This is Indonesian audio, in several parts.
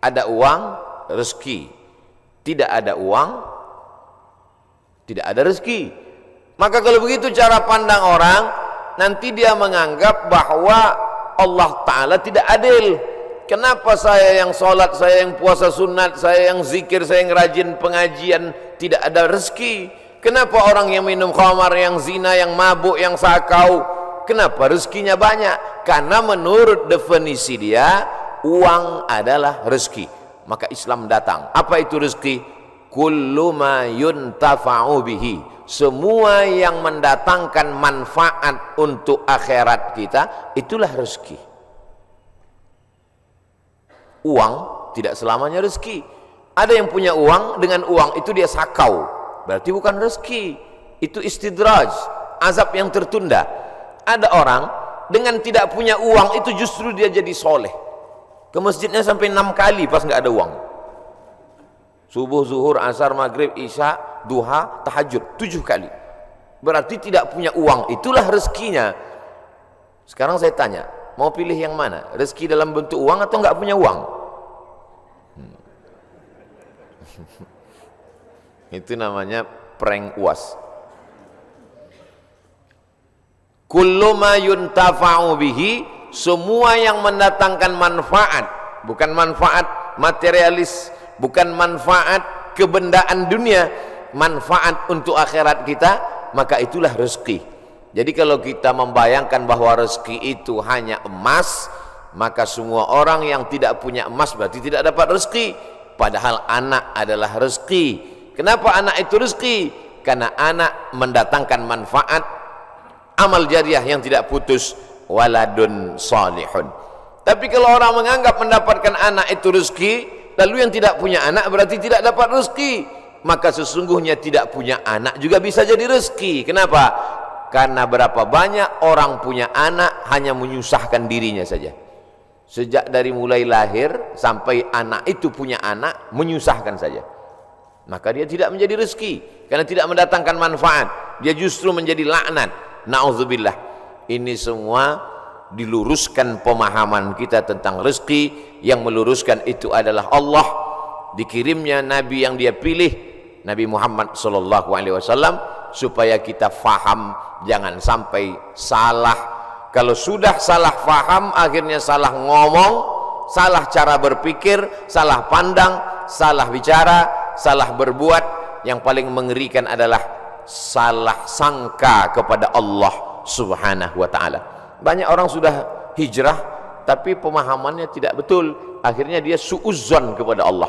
Ada uang, rezeki. Tidak ada uang, tidak ada rezeki. Maka kalau begitu cara pandang orang, nanti dia menganggap bahwa Allah Ta'ala tidak adil. Kenapa saya yang sholat, saya yang puasa sunat, saya yang zikir, saya yang rajin pengajian tidak ada rezeki? Kenapa orang yang minum khamar, yang zina, yang mabuk, yang sakau, kenapa rezekinya banyak? Karena menurut definisi dia, uang adalah rezeki. Maka Islam datang. Apa itu rezeki? Kullu ma yuntafa'u bihi. Semua yang mendatangkan manfaat untuk akhirat kita, itulah rezeki. Uang tidak selamanya rezeki. Ada yang punya uang, dengan uang itu dia sakau, berarti bukan rezeki, itu istidraj, azab yang tertunda. Ada orang dengan tidak punya uang itu justru dia jadi soleh, ke masjidnya sampai 6 kali pas nggak ada uang. Subuh, zuhur, asar, maghrib, isya, duha, tahajud 7 kali. Berarti tidak punya uang, itulah rezekinya. Sekarang saya tanya, mau pilih yang mana? Rezeki dalam bentuk uang atau nggak punya uang? Itu namanya prank UAS. Kullu ma yuntafa'u bihi, semua yang mendatangkan manfaat, bukan manfaat materialis, bukan manfaat kebendaan dunia, manfaat untuk akhirat kita, maka itulah rezeki. Jadi kalau kita membayangkan bahwa rezeki itu hanya emas, maka semua orang yang tidak punya emas berarti tidak dapat rezeki. Padahal anak adalah rezeki. Kenapa anak itu rezeki? Karena anak mendatangkan manfaat, amal jariah yang tidak putus, waladun salihun. Tapi kalau orang menganggap mendapatkan anak itu rezeki, lalu yang tidak punya anak berarti tidak dapat rezeki, maka sesungguhnya tidak punya anak juga bisa jadi rezeki. Kenapa? Karena berapa banyak orang punya anak hanya menyusahkan dirinya saja. Sejak dari mulai lahir sampai anak itu punya anak, menyusahkan saja. Maka dia tidak menjadi rezeki, karena tidak mendatangkan manfaat, dia justru menjadi laknat. Na'udzubillah. Ini semua diluruskan pemahaman kita tentang rezeki. Yang meluruskan itu adalah Allah. Dikirimnya Nabi yang dia pilih, Nabi Muhammad SAW, supaya kita faham, jangan sampai salah. Kalau sudah salah faham, akhirnya salah ngomong, salah cara berpikir, salah pandang, salah bicara, salah berbuat. Yang paling mengerikan adalah salah sangka kepada Allah Subhanahu wa ta'ala. Banyak orang sudah hijrah tapi pemahamannya tidak betul, akhirnya dia suudzon kepada Allah.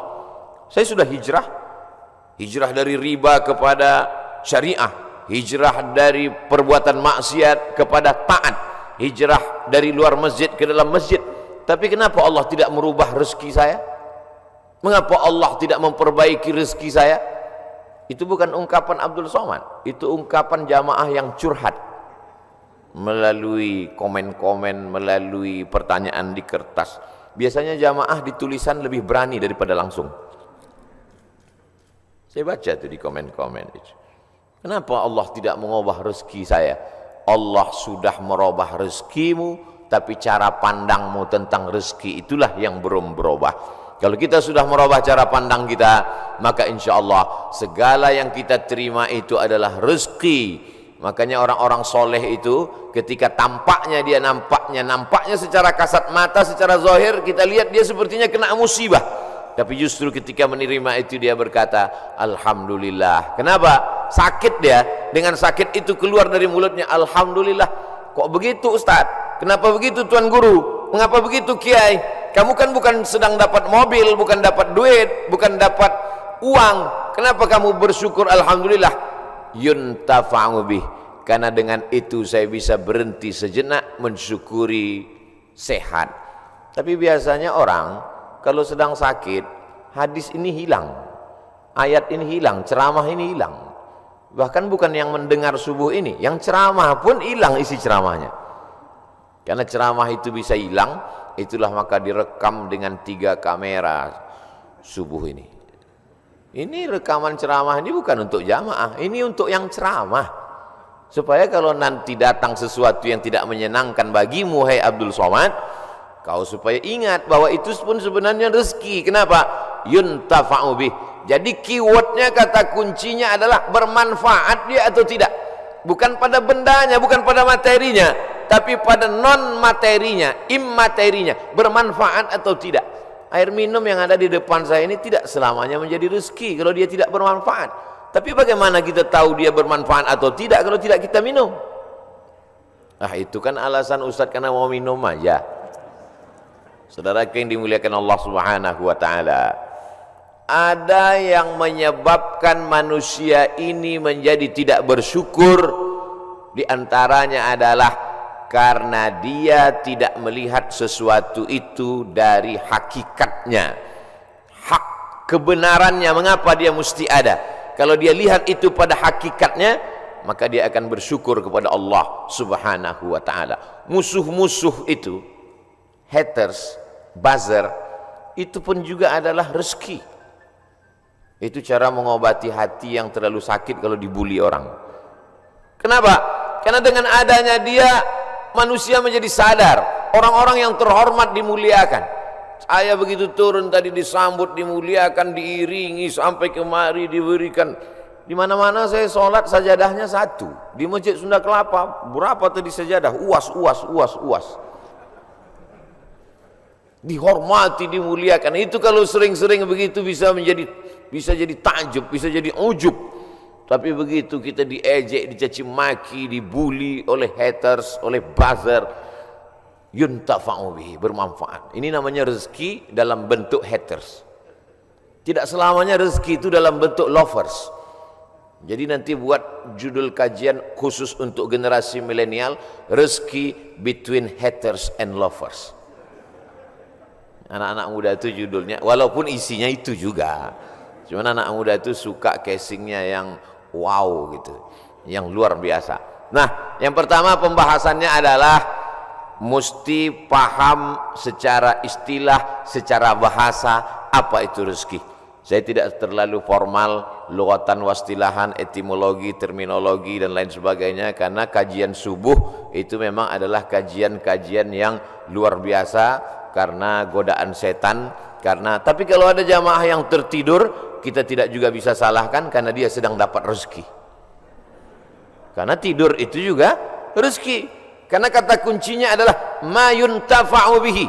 Saya sudah hijrah dari riba kepada syariah, hijrah dari perbuatan maksiat kepada taat, hijrah dari luar masjid ke dalam masjid. Tapi kenapa Allah tidak merubah rezeki saya? Mengapa Allah tidak memperbaiki rezeki saya? Itu bukan ungkapan Abdul Somad, itu ungkapan jamaah yang curhat melalui komen-komen, melalui pertanyaan di kertas. Biasanya jamaah di tulisan lebih berani daripada langsung. Saya baca tuh di komen-komen itu. Kenapa Allah tidak mengubah rezeki saya? Allah sudah merubah rezekimu, tapi cara pandangmu tentang rezeki itulah yang belum berubah. Kalau kita sudah merubah cara pandang kita, maka insya Allah segala yang kita terima itu adalah rezeki. Makanya orang-orang soleh itu ketika tampaknya dia nampaknya secara kasat mata, secara zahir kita lihat dia sepertinya kena musibah. Tapi justru ketika menerima itu dia berkata Alhamdulillah. Kenapa? Sakit dia, dengan sakit itu keluar dari mulutnya Alhamdulillah. Kok begitu Ustaz? Kenapa begitu Tuan Guru? Mengapa begitu Kiai? Kamu kan bukan sedang dapat mobil, bukan dapat duit, bukan dapat uang. Kenapa kamu bersyukur Alhamdulillah? Yuntafa'u bih. Karena dengan itu saya bisa berhenti sejenak mensyukuri sehat. Tapi biasanya orang kalau sedang sakit, hadis ini hilang, ayat ini hilang, ceramah ini hilang. Bahkan bukan yang mendengar subuh ini, yang ceramah pun hilang isi ceramahnya. Karena ceramah itu bisa hilang, itulah maka direkam dengan 3 kamera subuh ini. Ini rekaman ceramah ini bukan untuk jamaah, ini untuk yang ceramah. Supaya kalau nanti datang sesuatu yang tidak menyenangkan bagimu, hai Abdul Somad, Kau supaya ingat bahwa itu pun sebenarnya rezeki. Kenapa? Yuntafa'u bih. Jadi keywordnya, kata kuncinya adalah bermanfaat dia atau tidak. Bukan pada bendanya, bukan pada materinya, tapi pada non materinya, immaterinya, bermanfaat atau tidak. Air minum yang ada di depan saya ini tidak selamanya menjadi rezeki kalau dia tidak bermanfaat. Tapi bagaimana kita tahu dia bermanfaat atau tidak kalau tidak kita minum? Ah, itu kan alasan Ustadz karena mau minum aja. Saudara yang dimuliakan Allah Subhanahu wa taala, ada yang menyebabkan manusia ini menjadi tidak bersyukur, di antaranya adalah karena dia tidak melihat sesuatu itu dari hakikatnya, hak kebenarannya. Mengapa dia mesti ada? Kalau dia lihat itu pada hakikatnya, maka dia akan bersyukur kepada Allah Subhanahu wa taala. Musuh-musuh itu, haters, buzzer, itu pun juga adalah rezeki. Itu cara mengobati hati yang terlalu sakit kalau dibully orang. Kenapa? Karena dengan adanya dia, manusia menjadi sadar. Orang-orang yang terhormat dimuliakan. Saya begitu turun tadi disambut, dimuliakan, diiringi sampai kemari diberikan. Di mana-mana saya sholat sajadahnya satu. Di Masjid Sunda Kelapa berapa tadi sajadah? Uas. Dihormati, dimuliakan. Itu kalau sering-sering begitu bisa jadi takjub, bisa jadi ujub. Tapi begitu kita diejek, dicaci maki, dibully oleh haters, oleh buzzer, yuntafa'u bihi, bermanfaat. Ini namanya rezeki dalam bentuk haters. Tidak selamanya rezeki itu dalam bentuk lovers. Jadi nanti buat judul kajian khusus untuk generasi milenial, rezeki between haters and lovers. Anak-anak muda itu judulnya, walaupun isinya itu juga. Cuman anak muda itu suka casingnya yang wow gitu, yang luar biasa. Nah, yang pertama pembahasannya adalah mesti paham secara istilah, secara bahasa apa itu rezeki. Saya tidak terlalu formal, lughatan wastilahan, etimologi, terminologi dan lain sebagainya, karena kajian subuh itu memang adalah kajian-kajian yang luar biasa karena godaan setan. Tapi kalau ada jamaah yang tertidur, kita tidak juga bisa salahkan karena dia sedang dapat rezeki. Karena tidur itu juga rezeki. Karena kata kuncinya adalah ma yuntafa'u bihi,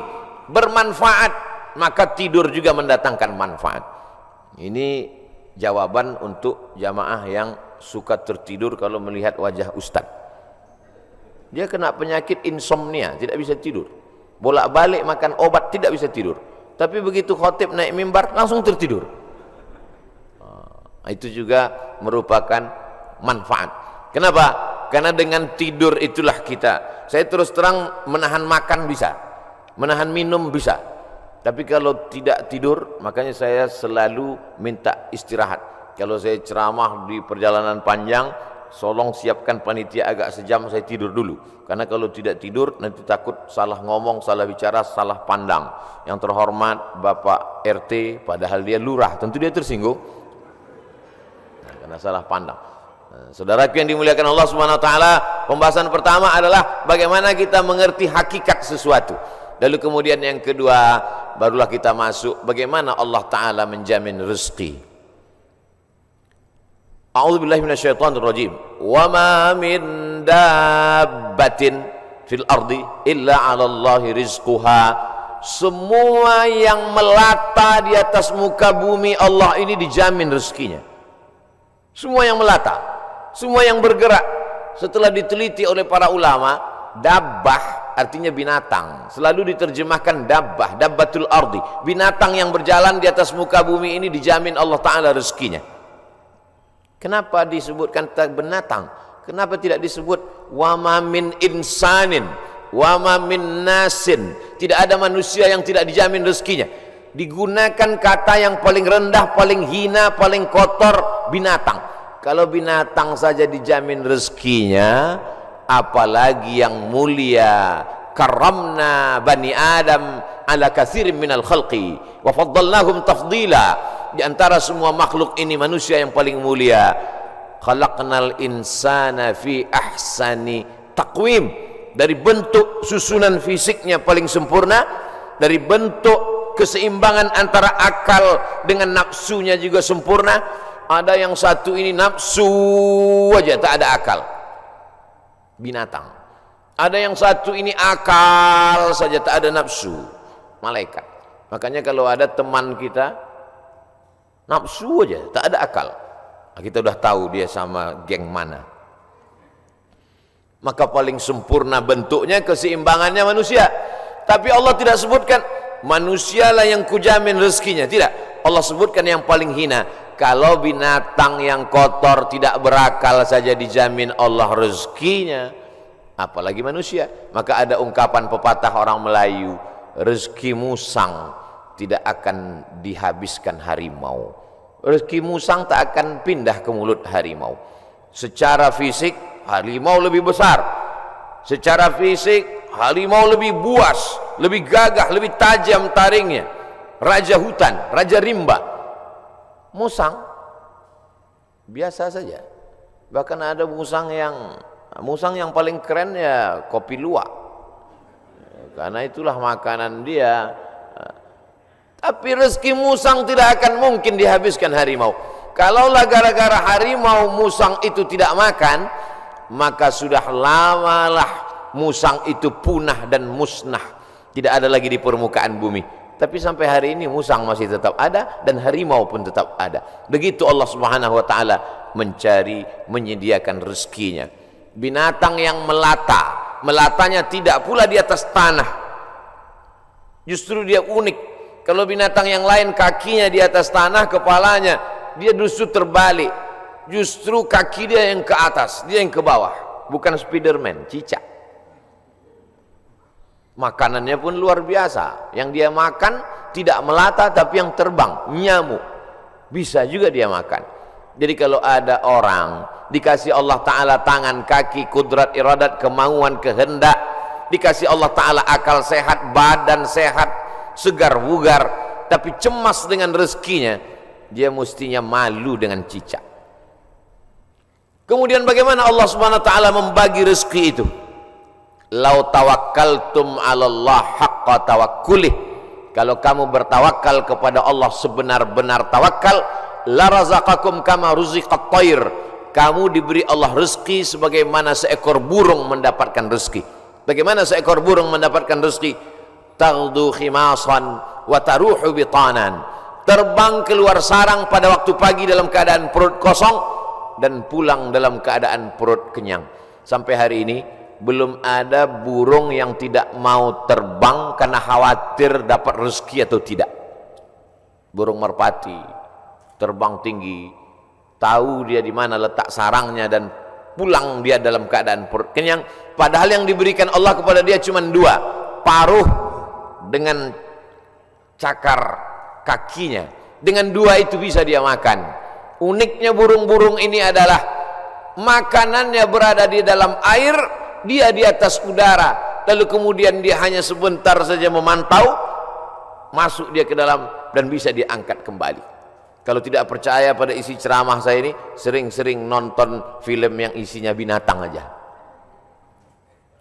bermanfaat, maka tidur juga mendatangkan manfaat. Ini jawaban untuk jamaah yang suka tertidur kalau melihat wajah ustaz. Dia kena penyakit insomnia, tidak bisa tidur. Bolak-balik makan obat, tidak bisa tidur. Tapi begitu khotib naik mimbar, langsung tertidur. Itu juga merupakan manfaat. Kenapa? Karena dengan tidur itulah kita. Saya terus terang menahan makan bisa, menahan minum bisa. Tapi kalau tidak tidur, makanya saya selalu minta istirahat. Kalau saya ceramah di perjalanan panjang, tolong siapkan panitia agak sejam saya tidur dulu. Karena kalau tidak tidur nanti takut salah ngomong, salah bicara, salah pandang. Yang terhormat Bapak RT, padahal dia lurah, tentu dia tersinggung. Nah, karena salah pandang. Nah, saudaraku yang dimuliakan Allah Subhanahu wa taala, pembahasan pertama adalah bagaimana kita mengerti hakikat sesuatu. Lalu kemudian yang kedua, barulah kita masuk bagaimana Allah Ta'ala menjamin rezeki. A'udzubillahi minasyaitonirrajim. Wa ma min dabbatin fil ardi illa 'ala Allahi rizquha. Semua yang melata di atas muka bumi Allah ini dijamin rezekinya. Semua yang melata, semua yang bergerak. Setelah diteliti oleh para ulama, dabbah artinya binatang, selalu diterjemahkan dabbah, dabbatul ardi, binatang yang berjalan di atas muka bumi ini dijamin Allah Ta'ala rezekinya. Kenapa disebutkan binatang? Kenapa tidak disebut wa ma min insanin, wa ma min nasin? Tidak ada manusia yang tidak dijamin rezekinya. Digunakan kata yang paling rendah, paling hina, paling kotor, binatang. Kalau binatang saja dijamin rezekinya, apalagi yang mulia. Karramna bani Adam ala katsirin minal khalqi wa faddalnahum tafdila. Di antara semua makhluk ini manusia yang paling mulia. Khalaqnal insana fi ahsani taqwim, dari bentuk susunan fisiknya paling sempurna. dari bentuk keseimbangan antara akal dengan nafsunya juga sempurna. Ada yang satu ini nafsu aja, tak ada akal, binatang. Ada yang satu ini akal saja, tak ada nafsu, malaikat. Makanya kalau ada teman kita nafsu aja, tak ada akal, kita udah tahu dia sama geng mana. Maka paling sempurna bentuknya, keseimbangannya manusia. Tapi Allah tidak sebutkan manusialah yang kujamin rezekinya, tidak. Allah sebutkan yang paling hina. Kalau binatang yang kotor tidak berakal saja dijamin Allah rezekinya, apalagi manusia. Maka ada ungkapan pepatah orang Melayu, rezeki musang tidak akan dihabiskan harimau. Rezeki musang tak akan pindah ke mulut harimau. Secara fisik harimau lebih besar, secara fisik harimau lebih buas, lebih gagah, lebih tajam taringnya, raja hutan, raja rimba. Musang biasa saja. Bahkan ada musang yang paling keren ya kopi luwak, karena itulah makanan dia. Tapi rezeki musang tidak akan mungkin dihabiskan harimau. Kalaulah gara-gara harimau musang itu tidak makan, maka sudah lamalah musang itu punah dan musnah, tidak ada lagi di permukaan bumi. Tapi sampai hari ini musang masih tetap ada dan harimau pun tetap ada. Begitu Allah Subhanahu wa taala mencari, menyediakan rezekinya. Binatang yang melata, melatanya tidak pula di atas tanah. Justru dia unik. Kalau binatang yang lain kakinya di atas tanah, kepalanya, dia justru terbalik. Justru kaki dia yang ke atas, dia yang ke bawah. Bukan Spiderman, cicak. Makanannya pun luar biasa. Yang dia makan tidak melata tapi yang terbang, nyamuk. Bisa juga dia makan. Jadi kalau ada orang dikasih Allah Ta'ala tangan, kaki, kudrat, iradat, kemauan, kehendak, dikasih Allah Ta'ala akal sehat, badan sehat, segar bugar, tapi cemas dengan rezekinya, dia mestinya malu dengan cicak. Kemudian bagaimana Allah Subhanahu wa taala membagi rezeki itu? Lau tawakkaltum 'ala Allah haqqa tawakkulih. Kalau kamu bertawakal kepada Allah sebenar-benar tawakal, la razaqakum kama ruziqat thair. Kamu diberi Allah rezeki sebagaimana seekor burung mendapatkan rezeki. Bagaimana seekor burung mendapatkan rezeki? Taghdu khimasan wa taruhu bitanan. Terbang keluar sarang pada waktu pagi dalam keadaan perut kosong dan pulang dalam keadaan perut kenyang. Sampai hari ini belum ada burung yang tidak mau terbang karena khawatir dapat rezeki atau tidak. Burung merpati terbang tinggi, tahu dia di mana letak sarangnya dan pulang dia dalam keadaan perut kenyang. Padahal yang diberikan Allah kepada dia cuma dua, paruh dengan cakar kakinya. Dengan dua itu bisa dia makan. Uniknya burung-burung ini adalah makanannya berada di dalam air, dia di atas udara, lalu kemudian dia hanya sebentar saja memantau, masuk dia ke dalam dan bisa diangkat kembali. Kalau tidak percaya pada isi ceramah saya ini, sering-sering nonton film yang isinya binatang aja,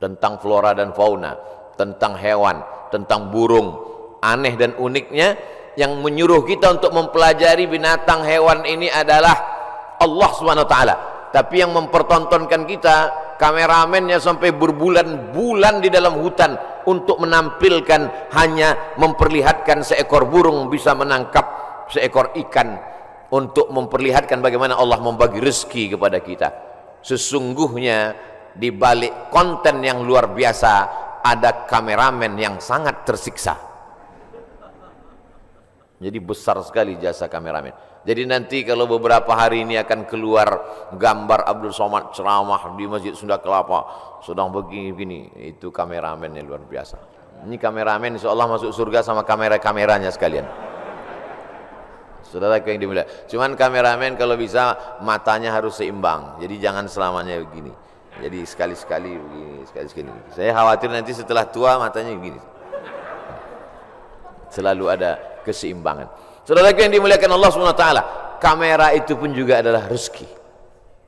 tentang flora dan fauna, tentang hewan, tentang burung. Aneh dan uniknya, yang menyuruh kita untuk mempelajari binatang hewan ini adalah Allah Subhanahu wa taala. Tapi yang mempertontonkan kita, kameramennya sampai berbulan-bulan di dalam hutan untuk menampilkan, hanya memperlihatkan seekor burung bisa menangkap seekor ikan, untuk memperlihatkan bagaimana Allah membagi rezeki kepada kita. Sesungguhnya di balik konten yang luar biasa ada kameramen yang sangat tersiksa. Jadi besar sekali jasa kameramen. Jadi nanti kalau beberapa hari ini akan keluar gambar Abdul Somad ceramah di Masjid Sunda Kelapa sedang begini-begini, itu kameramennya luar biasa. Ini kameramen insyaallah masuk surga sama kamera-kameranya sekalian. Saudara yang dimuliakan, cuman kameramen kalau bisa matanya harus seimbang. Jadi jangan selamanya begini. Jadi sekali-sekali begini, sekali-sekali. Saya khawatir nanti setelah tua matanya begini. Selalu ada keseimbangan. Saudara yang dimuliakan Allah SWT, kamera itu pun juga adalah rezeki.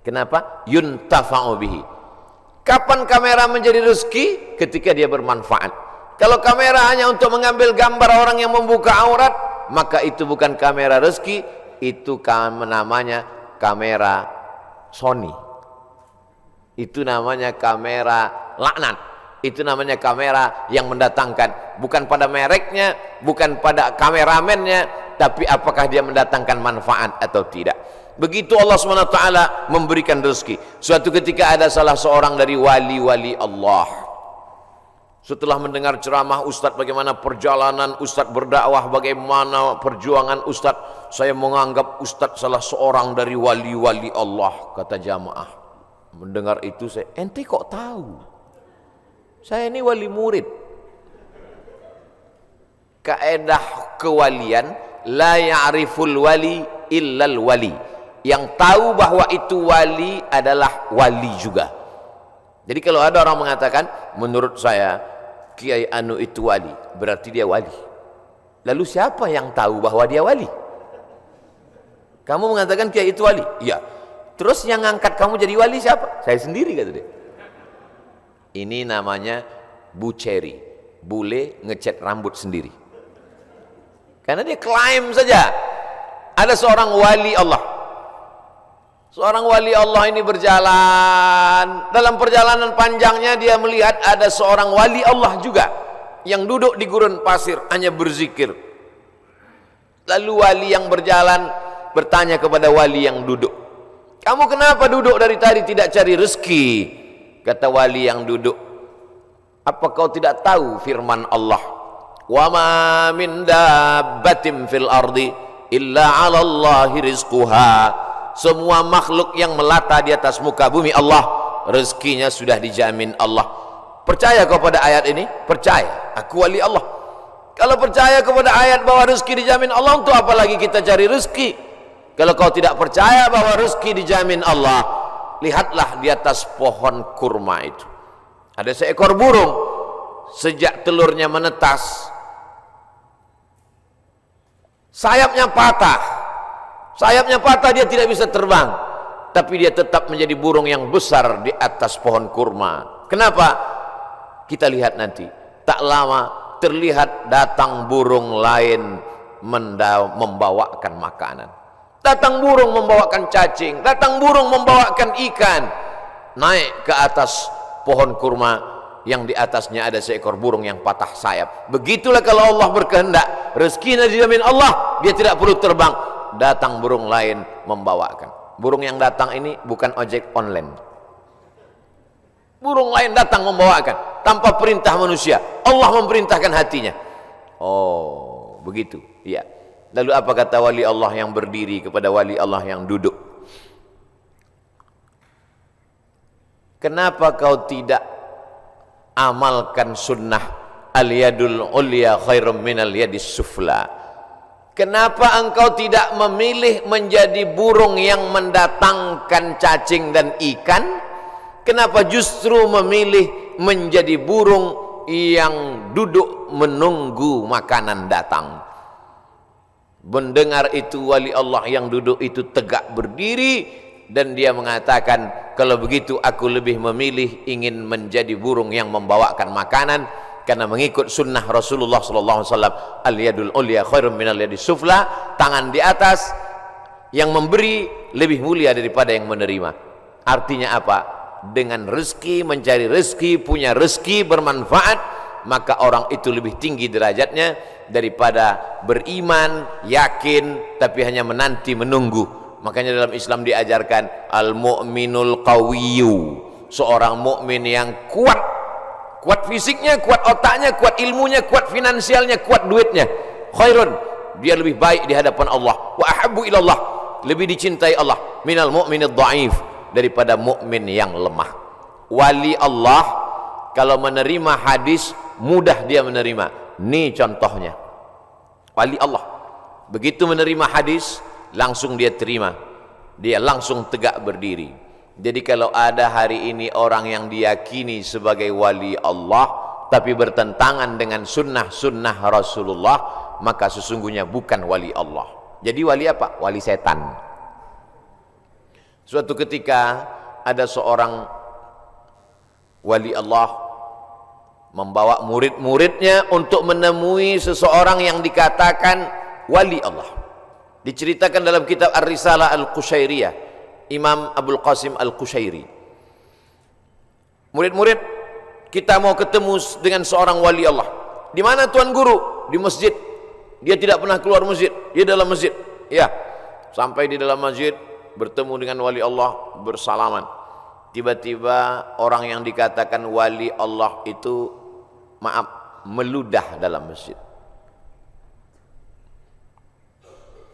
Kenapa? Yuntafa'u bihi. Kapan kamera menjadi rezeki? Ketika dia bermanfaat. Kalau kamera hanya untuk mengambil gambar orang yang membuka aurat, maka itu bukan kamera rezeki, itu namanya kamera Sony. Itu namanya kamera laknat. Itu namanya kamera yang mendatangkan, bukan pada mereknya, bukan pada kameramennya, tapi apakah dia mendatangkan manfaat atau tidak. Begitu Allah SWT memberikan rezeki. Suatu ketika ada salah seorang dari wali-wali Allah, setelah mendengar ceramah Ustadz, bagaimana perjalanan Ustadz berdakwah, bagaimana perjuangan Ustadz, saya menganggap Ustadz salah seorang dari wali-wali Allah. Kata jamaah, mendengar itu saya, ente kok tahu? Saya ini wali murid. Kaedah kewalian, la ya'riful wali illal wali. Yang tahu bahwa itu wali adalah wali juga. Jadi kalau ada orang mengatakan, menurut saya Kiai Anu itu wali, berarti dia wali. Lalu siapa yang tahu bahwa dia wali? Kamu mengatakan Kiai itu wali? Iya. Terus yang ngangkat kamu jadi wali siapa? Saya sendiri, kata dia. Ini namanya buceri, bule ngecat rambut sendiri. Karena dia klaim saja ada seorang wali Allah. Seorang wali Allah ini berjalan, dalam perjalanan panjangnya dia melihat ada seorang wali Allah juga yang duduk di gurun pasir hanya berzikir. Lalu wali yang berjalan bertanya kepada wali yang duduk, kamu kenapa duduk dari tadi tidak cari rezeki? Kata wali yang duduk, apa kau tidak tahu firman Allah, wa ma min dabbatin fil ardi illa 'ala Allahi rizquha. Semua makhluk yang melata di atas muka bumi Allah, rezekinya sudah dijamin Allah. Percaya kau pada ayat ini? Percaya, aku wali Allah. Kalau percaya kepada ayat bahwa rezeki dijamin Allah, untuk apa lagi kita cari rezeki? Kalau kau tidak percaya bahwa rezeki dijamin Allah, lihatlah di atas pohon kurma itu ada seekor burung. Sejak telurnya menetas, sayapnya patah. Sayapnya patah, dia tidak bisa terbang, tapi dia tetap menjadi burung yang besar di atas pohon kurma. Kenapa? Kita lihat nanti. Tak lama terlihat datang burung lain membawakan makanan. Datang burung membawakan cacing, datang burung membawakan ikan. Naik ke atas pohon kurma yang di atasnya ada seekor burung yang patah sayap. Begitulah kalau Allah berkehendak, rezekinya dijamin Allah, dia tidak perlu terbang. Datang burung lain membawakan. Burung yang datang ini bukan ojek online. Burung lain datang membawakan tanpa perintah manusia. Allah memerintahkan hatinya. Oh, begitu. Iya. Lalu apa kata wali Allah yang berdiri kepada wali Allah yang duduk? Kenapa kau tidak amalkan sunnah al-yadul ulya khairum minal yadis sufla? Kenapa engkau tidak memilih menjadi burung yang mendatangkan cacing dan ikan? Kenapa justru memilih menjadi burung yang duduk menunggu makanan datang? Mendengar itu wali Allah yang duduk itu tegak berdiri, dan dia mengatakan, kalau begitu aku lebih memilih ingin menjadi burung yang membawakan makanan, karena mengikut sunnah Rasulullah SAW. Al-yadul ulya khairum minal yadis sufla. Tangan di atas yang memberi lebih mulia daripada yang menerima. Artinya apa? Dengan rezeki, mencari rezeki, punya rezeki bermanfaat, maka orang itu lebih tinggi derajatnya daripada beriman, yakin, tapi hanya menanti, menunggu. Makanya dalam Islam diajarkan al-mu'minul qawiyyu, seorang mukmin yang kuat. Kuat fisiknya, kuat otaknya, kuat ilmunya, kuat finansialnya, kuat duitnya. Khairun, dia lebih baik di hadapan Allah. Wa ahabbu ilallah, lebih dicintai Allah. Minal mu'minid dha'if, daripada mukmin yang lemah. Wali Allah kalau menerima hadis mudah dia menerima. Ini contohnya. Wali Allah begitu menerima hadis langsung dia terima. Dia langsung tegak berdiri. Jadi kalau ada hari ini orang yang diyakini sebagai wali Allah tapi bertentangan dengan sunnah-sunnah Rasulullah, maka sesungguhnya bukan wali Allah. Jadi wali apa? Wali setan. Suatu ketika ada seorang wali Allah membawa murid-muridnya untuk menemui seseorang yang dikatakan wali Allah. Diceritakan dalam kitab Ar-Risalah Al-Qushairiyah, Imam Abul Qasim Al-Qushairi. Murid-murid, kita mau ketemu dengan seorang wali Allah. Di mana Tuan Guru? Di masjid. Dia tidak pernah keluar masjid, dia dalam masjid. Ya, sampai di dalam masjid bertemu dengan wali Allah, bersalaman. Tiba-tiba orang yang dikatakan wali Allah itu, maaf, meludah dalam masjid.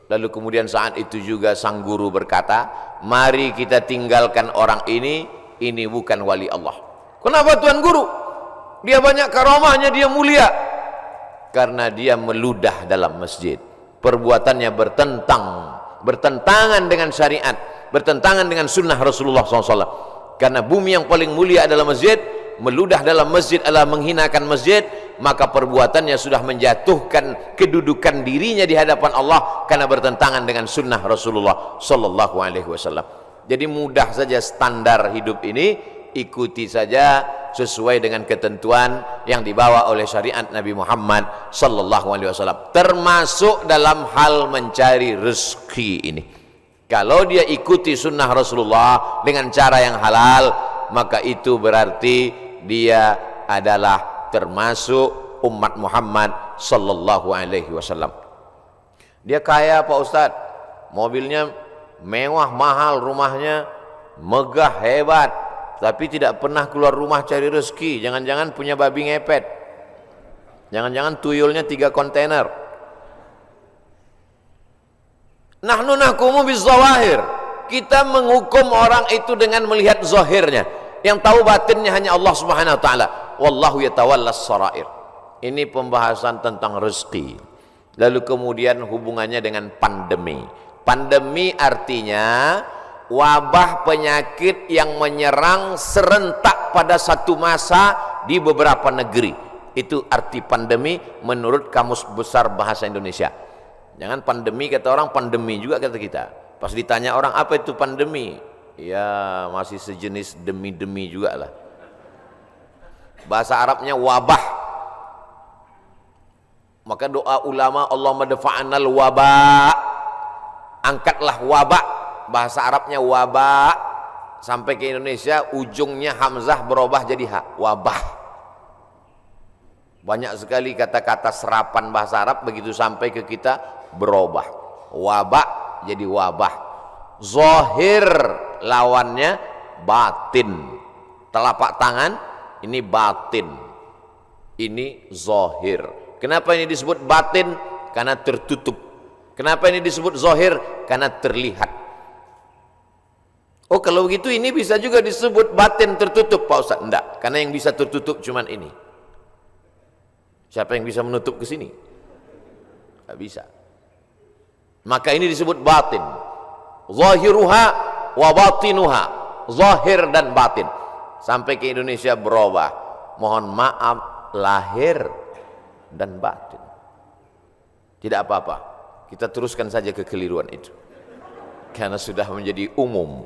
Lalu kemudian saat itu juga sang guru berkata, mari kita tinggalkan orang ini bukan wali Allah. Kenapa Tuan Guru? Dia banyak karamahnya, dia mulia. Karena dia meludah dalam masjid. Perbuatannya bertentangan dengan syariat, bertentangan dengan sunnah Rasulullah SAW. Karena bumi yang paling mulia adalah masjid, meludah dalam masjid adalah menghinakan masjid, maka perbuatannya sudah menjatuhkan kedudukan dirinya di hadapan Allah karena bertentangan dengan sunnah Rasulullah sallallahu alaihi wasallam. Jadi mudah saja standar hidup ini, ikuti saja sesuai dengan ketentuan yang dibawa oleh syariat Nabi Muhammad sallallahu alaihi wasallam, termasuk dalam hal mencari rezeki ini. Kalau dia ikuti sunnah Rasulullah dengan cara yang halal, maka itu berarti dia adalah termasuk umat Muhammad sallallahu alaihi wasallam. Dia kaya Pak Ustadz, mobilnya mewah, mahal, rumahnya megah, hebat, tapi tidak pernah keluar rumah cari rezeki. Jangan-jangan punya babi ngepet, jangan-jangan tuyulnya 3 kontainer. Nahnu nahkumu bizawahir, kita menghukum orang itu dengan melihat zahirnya. Yang tahu batinnya hanya Allah Subhanahu wa taala. Wallahu yatawallas sarair. Ini pembahasan tentang rezeki. Lalu kemudian hubungannya dengan pandemi. Pandemi artinya wabah penyakit yang menyerang serentak pada satu masa di beberapa negeri. Itu arti pandemi menurut Kamus Besar Bahasa Indonesia. Jangan pandemi kata orang, pandemi juga kata kita. Pas ditanya orang apa itu pandemi, ya masih sejenis demi-demi juga lah. Bahasa Arabnya wabah. Maka doa ulama, Allahumma dafa'anal wabah, angkatlah wabah. Bahasa Arabnya wabah, sampai ke Indonesia ujungnya hamzah berubah jadi ha, wabah. Banyak sekali kata-kata serapan bahasa Arab begitu sampai ke kita berubah. Wabah jadi wabah. Zahir lawannya batin. Telapak tangan ini batin, ini zahir. Kenapa ini disebut batin? Karena tertutup. Kenapa ini disebut zahir? Karena terlihat. Oh kalau begitu ini bisa juga disebut batin tertutup Pak Ustaz? Enggak, karena yang bisa tertutup cuman ini. Siapa yang bisa menutup ke sini? Enggak bisa. Maka ini disebut batin. Zahiruha wa batinuha, zahir dan batin. Sampai ke Indonesia berubah. Mohon maaf, lahir dan batin. Tidak apa-apa, kita teruskan saja kekeliruan itu karena sudah menjadi umum.